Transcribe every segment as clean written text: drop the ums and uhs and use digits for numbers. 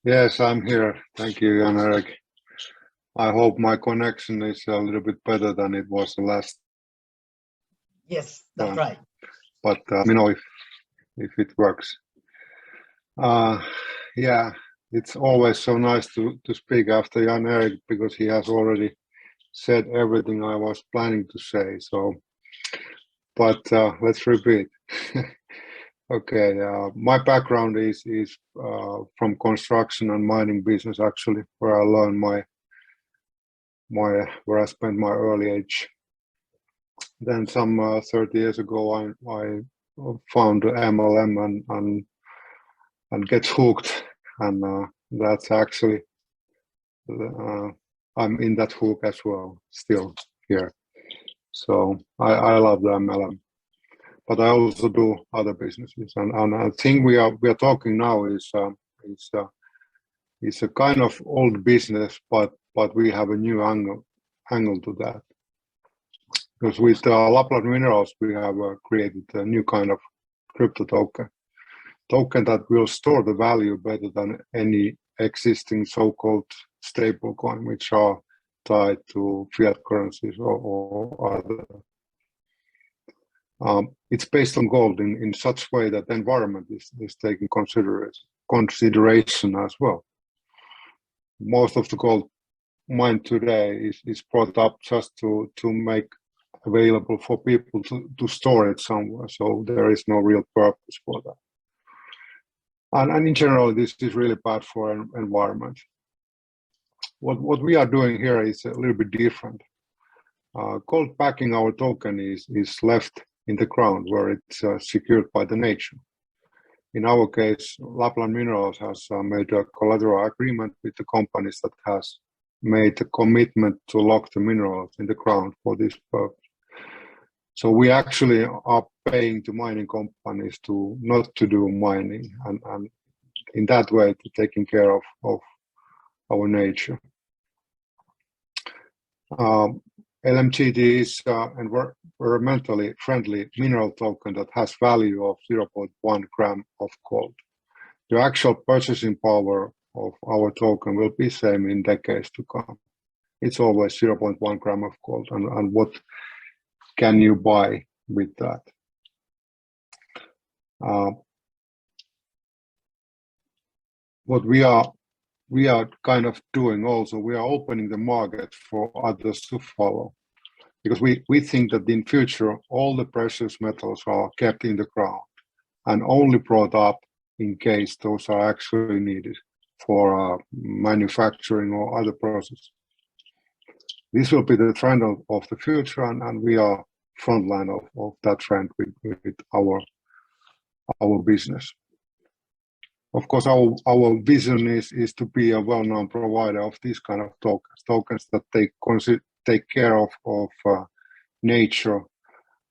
Yes, I'm here. Thank you, Jan Erik. I hope my connection is a little bit better than it was the last Yes, that's time. right. But let me know if it works. Yeah, it's always so nice to speak after Jan Erik because he has already said everything I was planning to say. So, but let's repeat. Okay, my background is from construction and mining business actually, where I learned where I spent my early age. Then some 30 years ago, I found MLM and get hooked, and that's actually I'm in that hook as well, still here. So I love the MLM, but I also do other businesses, and I think we are talking now is a kind of old business, but we have a new angle to that. Because with Lapland Minerals, we have created a new kind of crypto token that will store the value better than any existing so-called stable coin, which are tied to fiat currencies or other. It's based on gold in such way that the environment is taken consideration as well. Most of the gold mined today is brought up just to make available for people to store it somewhere. So there is no real purpose for that. And in general, this is really bad for an environment. What we are doing here is a little bit different. Gold backing our token is left in the ground where it's secured by the nature. In our case, Lapland Minerals has made a collateral agreement with the companies that has made a commitment to lock the minerals in the ground for this purpose. So we actually are paying to mining companies to not to do mining, and in that way to taking care of our nature. LMGD is an environmentally friendly mineral token that has value of 0.1 gram of gold. The actual purchasing power of our token will be same in decades to come. It's always 0.1 gram of gold, and what can you buy with that? What we are kind of doing also, we are opening the market for others to follow, because we think that in future all the precious metals are kept in the ground and only brought up in case those are actually needed for manufacturing or other processes. This will be the trend of the future, and we are frontline of that trend with our business. Of course, our vision is to be a well-known provider of these kind of tokens that take care of nature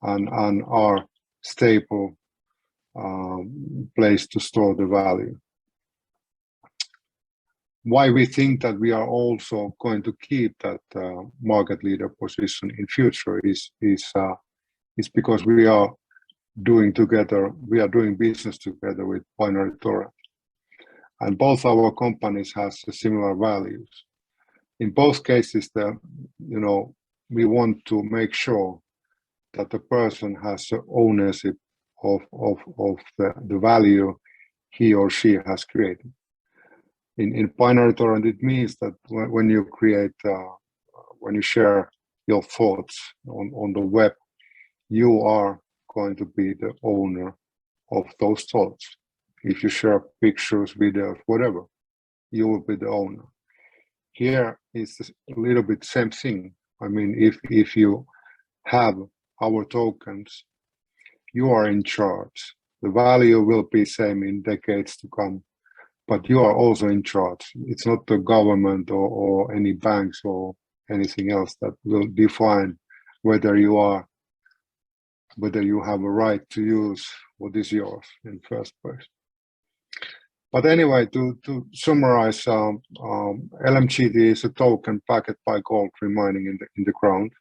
and are stable place to store the value. Why we think that we are also going to keep that market leader position in future is because we are doing business together with BinaryTorrent, and both our companies has similar values. In both cases, we want to make sure that the person has ownership of the value he or she has created. In BinaryTorrent, it means that when you create, when you share your thoughts on the web, you are going to be the owner of those thoughts. If you share pictures, videos, whatever, you will be the owner. Here is a little bit same thing. I mean, if you have our tokens, you are in charge. The value will be same in decades to come, but you are also in charge. It's not the government or any banks or anything else that will define whether you have a right to use what is yours in the first place. But anyway, to summarize, LMGD is a token backed by gold remining in the ground.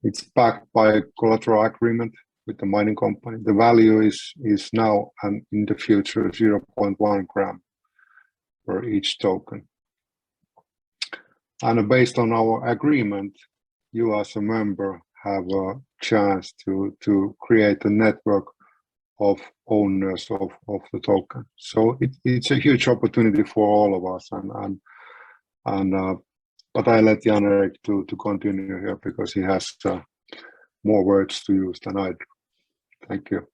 It's backed by a collateral agreement with the mining company. The value is now and in the future 0.1 gram. per each token. And based on our agreement, you as a member have a chance to create a network of owners of the token. So it's a huge opportunity for all of us. But I let Jan-Erik to continue here because he has more words to use than I do. Thank you.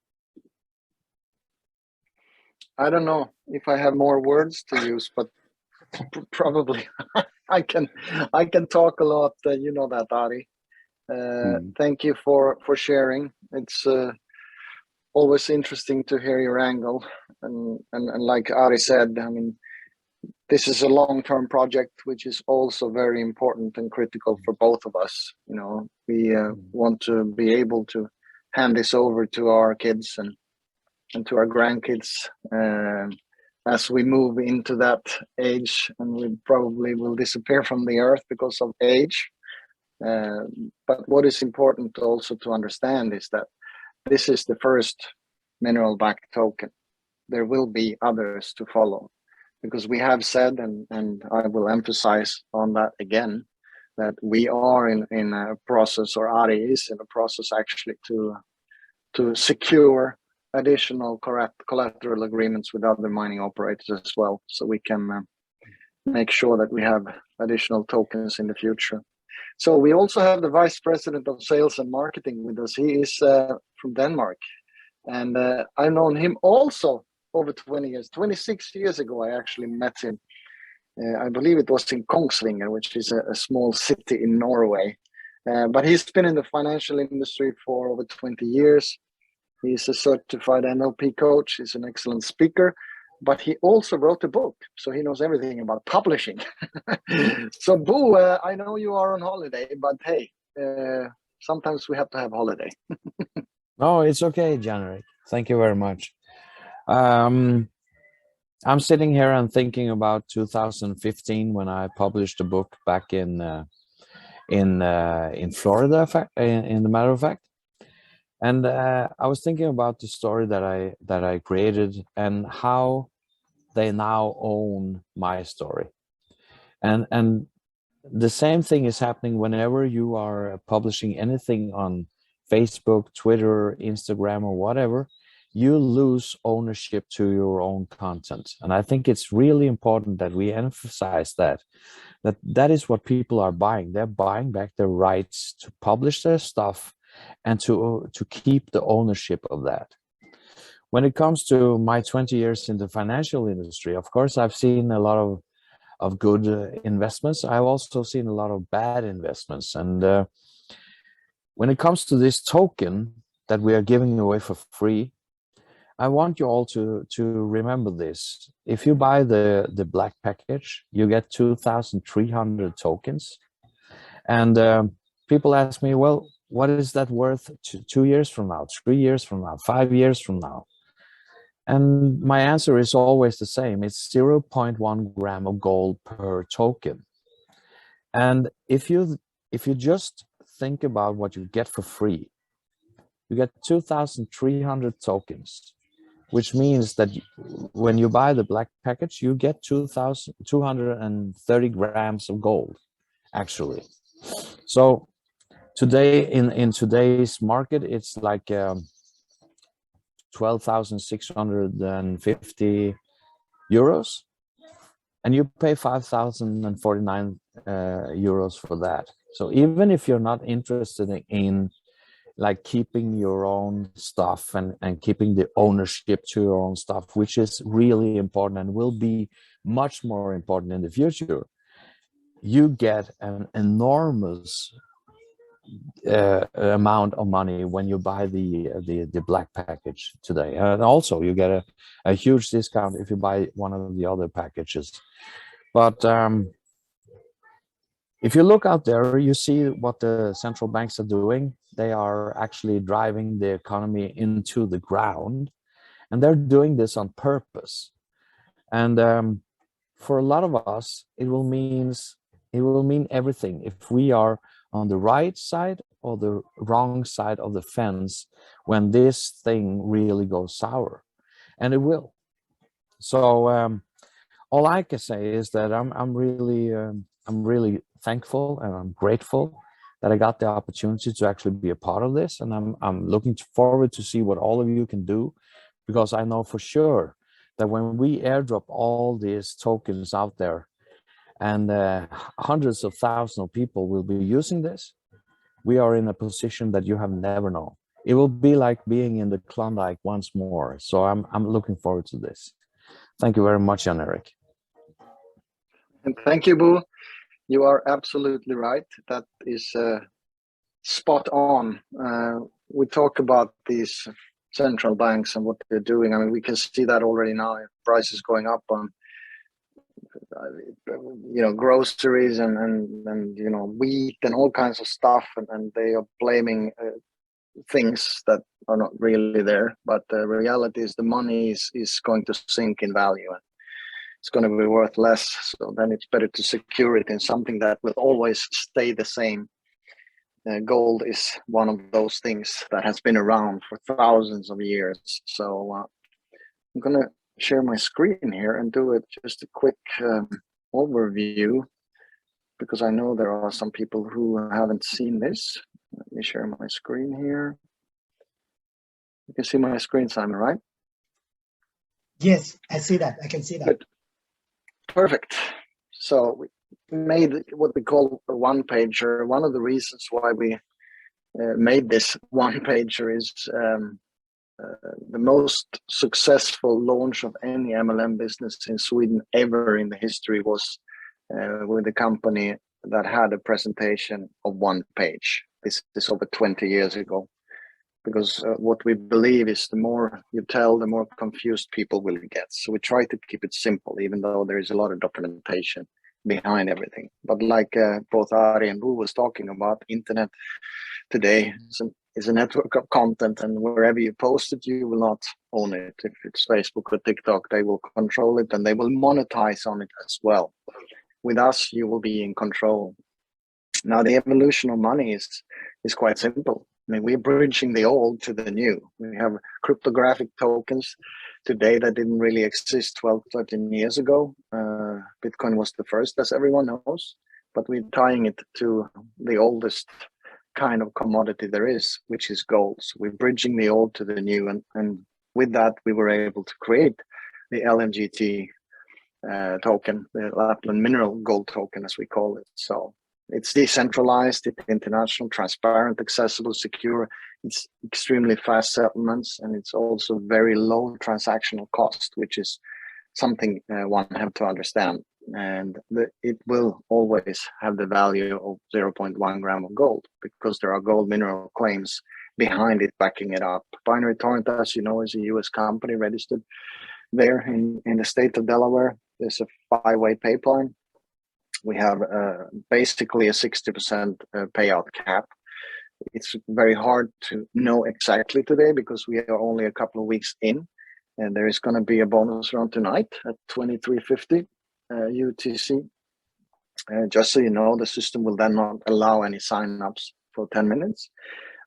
I don't know if I have more words to use, but probably I can talk a lot. You know that, Ari. Thank you for sharing. It's always interesting to hear your angle, and like Ari said, I mean, this is a long-term project, which is also very important and critical for both of us. You know, we want to be able to hand this over to our kids and to our grandkids as we move into that age, and we probably will disappear from the earth because of age. But what is important also to understand is that this is the first mineral-backed token. There will be others to follow, because we have said, and I will emphasize on that again, that we are in a process, or Ari is in a process actually to secure additional collateral agreements with other mining operators as well, so we can make sure that we have additional tokens in the future. So we also have the Vice President of Sales and Marketing with us. He is from Denmark, and I've known him also over 20 years. 26 years ago, I actually met him. I believe it was in Kongsvinger, which is a small city in Norway. But he's been in the financial industry for over 20 years. He's a certified NLP coach. He's an excellent speaker, but he also wrote a book, so he knows everything about publishing. So Bo, I know you are on holiday, but hey, sometimes we have to have holiday. No, it's okay, Jan-Erik. Thank you very much. I'm sitting here and thinking about 2015 when I published a book back in Florida, in the matter of fact. And I was thinking about the story that I created and how they now own my story. And the same thing is happening whenever you are publishing anything on Facebook, Twitter, Instagram, or whatever. You lose ownership to your own content. And I think it's really important that we emphasize that is what people are buying. They're buying back their rights to publish their stuff and to keep the ownership of that. When it comes to my 20 years in the financial industry, of course, I've seen a lot of good investments. I've also seen a lot of bad investments. And when it comes to this token that we are giving away for free, I want you all to remember this. If you buy the black package, you get 2,300 tokens. And people ask me, well, what is that worth 2 years from now, 3 years from now, 5 years from now? And my answer is always the same. It's 0.1 gram of gold per token. And if you just think about what you get for free, you get 2,300 tokens, which means that when you buy the black package, you get 230 grams of gold, actually. So today, in today's market, it's like 12,650 euros, and you pay 5,049 euros for that. So even if you're not interested in like keeping your own stuff and keeping the ownership to your own stuff, which is really important and will be much more important in the future, you get an enormous amount of money when you buy the black package today. And also you get a huge discount if you buy one of the other packages. But if you look out there, you see what the central banks are doing. They are actually driving the economy into the ground, and they're doing this on purpose. And for a lot of us, it will mean everything if we are on the right side or the wrong side of the fence when this thing really goes sour, and it will. So all I can say is that I'm really thankful and I'm grateful that I got the opportunity to actually be a part of this, and I'm looking forward to see what all of you can do, because I know for sure that when we airdrop all these tokens out there, and hundreds of thousands of people will be using this, we are in a position that you have never known. It will be like being in the Klondike once more. So I'm looking forward to this. Thank you very much, Jan Erik. And thank you, Bo. You are absolutely right. That is spot on. We talk about these central banks and what they're doing. I mean, we can see that already now. Prices going up on, groceries and wheat and all kinds of stuff, and they are blaming things that are not really there. But the reality is the money is going to sink in value. It's going to be worth less. So then it's better to secure it in something that will always stay the same. Gold is one of those things that has been around for thousands of years. So I'm going to share my screen here and do it just a quick overview, because I know there are some people who haven't seen this. Let me share my screen here. You can see my screen, Simon, right? Yes, I see that. I can see that. Good. Perfect. So we made what we call a one-pager. One of the reasons why we made this one-pager is the most successful launch of any MLM business in Sweden ever in the history was with a company that had a presentation of one page. This is over 20 years ago. Because what we believe is the more you tell, the more confused people will get. So we try to keep it simple, even though there is a lot of documentation behind everything. But like both Ari and Bo was talking about, internet today is a network of content, and wherever you post it, you will not own it. If it's Facebook or TikTok, they will control it and they will monetize on it as well. With us, you will be in control. Now, the evolution of money is quite simple. I mean, we're bridging the old to the new. We have cryptographic tokens today that didn't really exist 12, 13 years ago. Bitcoin was the first, as everyone knows, but we're tying it to the oldest kind of commodity there is, which is gold. So we're bridging the old to the new. And with that, we were able to create the LMGT token, the Lapland mineral gold token, as we call it. So it's decentralized, it's international, transparent, accessible, secure. It's extremely fast settlements, and it's also very low transactional cost, which is something one have to understand. And it will always have the value of 0.1 gram of gold, because there are gold mineral claims behind it, backing it up. BinaryTorrent, as you know, is a US company registered there in the state of Delaware. There's a 5-way pipeline. We have basically a 60% payout cap. It's very hard to know exactly today because we are only a couple of weeks in, and there is going to be a bonus round tonight at 23.50 UTC. Just so you know, the system will then not allow any signups for 10 minutes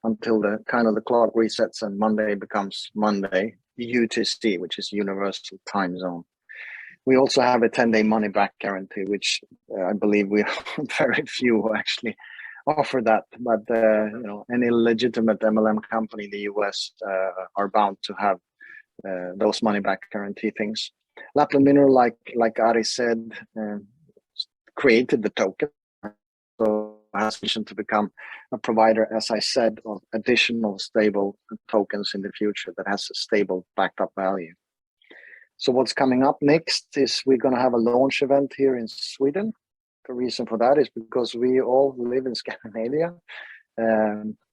until the clock resets and Monday becomes Monday UTC, which is Universal Time Zone. We also have a 10-day money-back guarantee, which I believe we are very few who actually offer that. But any legitimate MLM company in the US are bound to have those money-back guarantee things. Lapland Mineral, like Ari said, created the token, so has vision to become a provider, as I said, of additional stable tokens in the future that has a stable backed up value. So what's coming up next is we're going to have a launch event here in Sweden. The reason for that is because we all live in Scandinavia,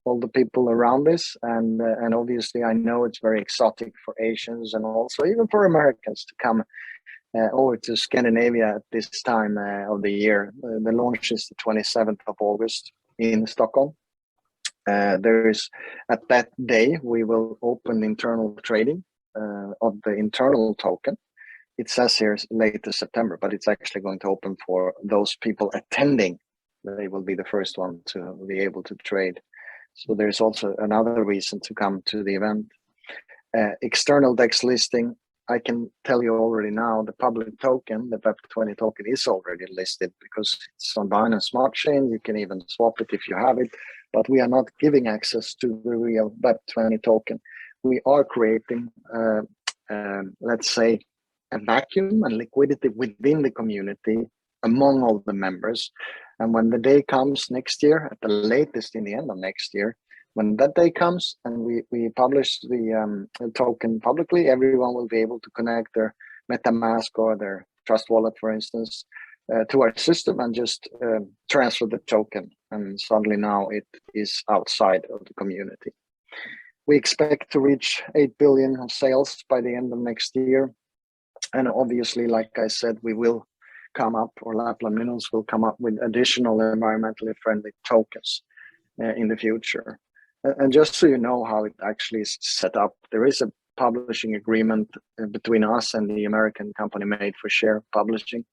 all the people around us, and obviously I know it's very exotic for Asians and also even for Americans to come over to Scandinavia at this time of the year. The launch is the 27th of August in Stockholm. There is, at that day, we will open internal trading of the internal token. It says here later September, but it's actually going to open for those people attending. They will be the first one to be able to trade. So there's also another reason to come to the event. External DEX listing I can tell you already now, the public token, the Web20 token, is already listed because it's on Binance Smart Chain. You can even swap it if you have it, but we are not giving access to the real Web20 token. We are creating, let's say, a vacuum and liquidity within the community among all the members. And when the day comes next year, at the latest in the end of next year, when that day comes and we publish the token publicly, everyone will be able to connect their MetaMask or their Trust Wallet, for instance, to our system and just transfer the token. And suddenly now it is outside of the community. We expect to reach 8 billion of sales by the end of next year. And obviously, like I said, we will come up, or Lapland Minerals will come up with additional environmentally friendly tokens in the future. And just so you know how it actually is set up, there is a publishing agreement between us and the American company Made for Share Publishing.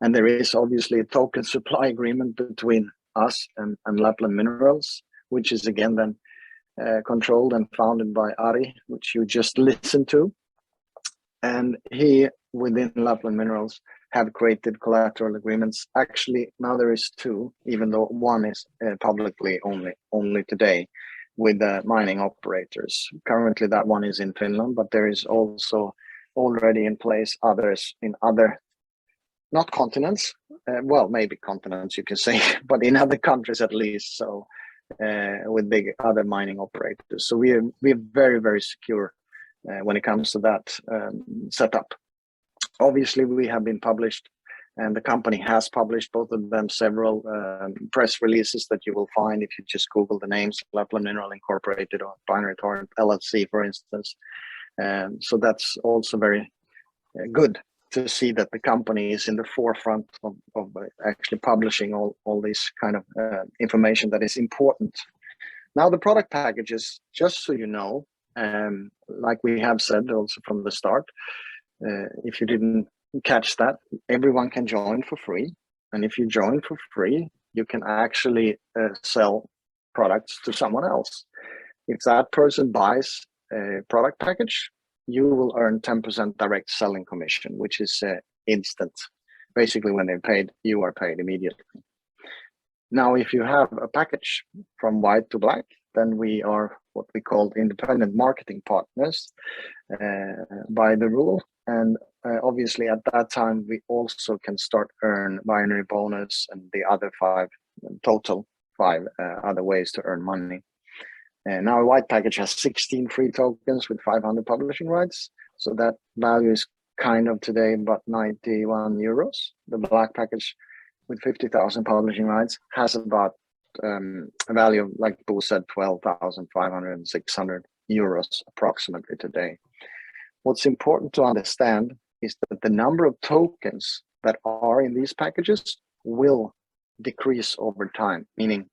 And there is obviously a token supply agreement between us and Lapland Minerals, which is again then controlled and founded by Ari, which you just listened to. And he, within Lapland Minerals, have created collateral agreements. Actually, now there is two, even though one is publicly only today, with the mining operators. Currently, that one is in Finland, but there is also already in place others in other, not continents, well, maybe continents you can say, but in other countries at least. So with big other mining operators. So we're very, very secure when it comes to that setup. Obviously, we have been published, and the company has published, both of them, several press releases that you will find if you just Google the names, Lapland Mineral Incorporated or BinaryTorrent LLC, for instance. So that's also very good to see that the company is in the forefront of actually publishing all this kind of information that is important. Now, the product packages, just so you know, like we have said also from the start, if you didn't catch that, everyone can join for free. And if you join for free, you can actually sell products to someone else. If that person buys a product package, you will earn 10% direct selling commission, which is instant. Basically, when they're paid, you are paid immediately. Now, if you have a package from white to black, then we are what we call independent marketing partners by the rule. And obviously, at that time, we also can start earn binary bonus and the other total five other ways to earn money. And now a white package has 16 free tokens with 500 publishing rights. So that value is kind of today about 91 euros. The black package with 50,000 publishing rights has about a value of, like Bo said, 12,500 and 600 euros approximately today. What's important to understand is that the number of tokens that are in these packages will decrease over time, meaning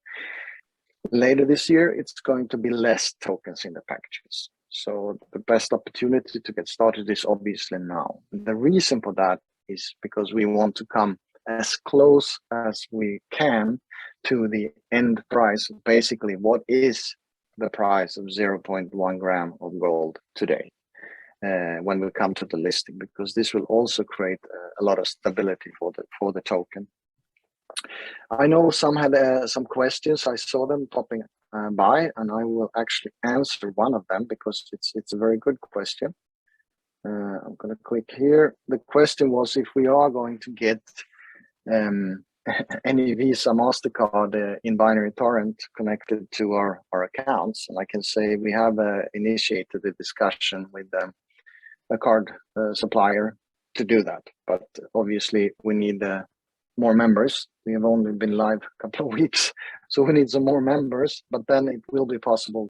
later this year, it's going to be less tokens in the packages. So the best opportunity to get started is obviously now. The reason for that is because we want to come as close as we can to the end price. Basically, what is the price of 0.1 gram of gold today when we come to the listing, because this will also create a lot of stability for the token. I know some had some questions. I saw them popping by, and I will actually answer one of them because it's a very good question. I'm going to click here. The question was if we are going to get any Visa, MasterCard in BinaryTorrent connected to our accounts. And I can say we have initiated a discussion with a card supplier to do that. But obviously we need more members. We have only been live a couple of weeks, so we need some more members, but then it will be possible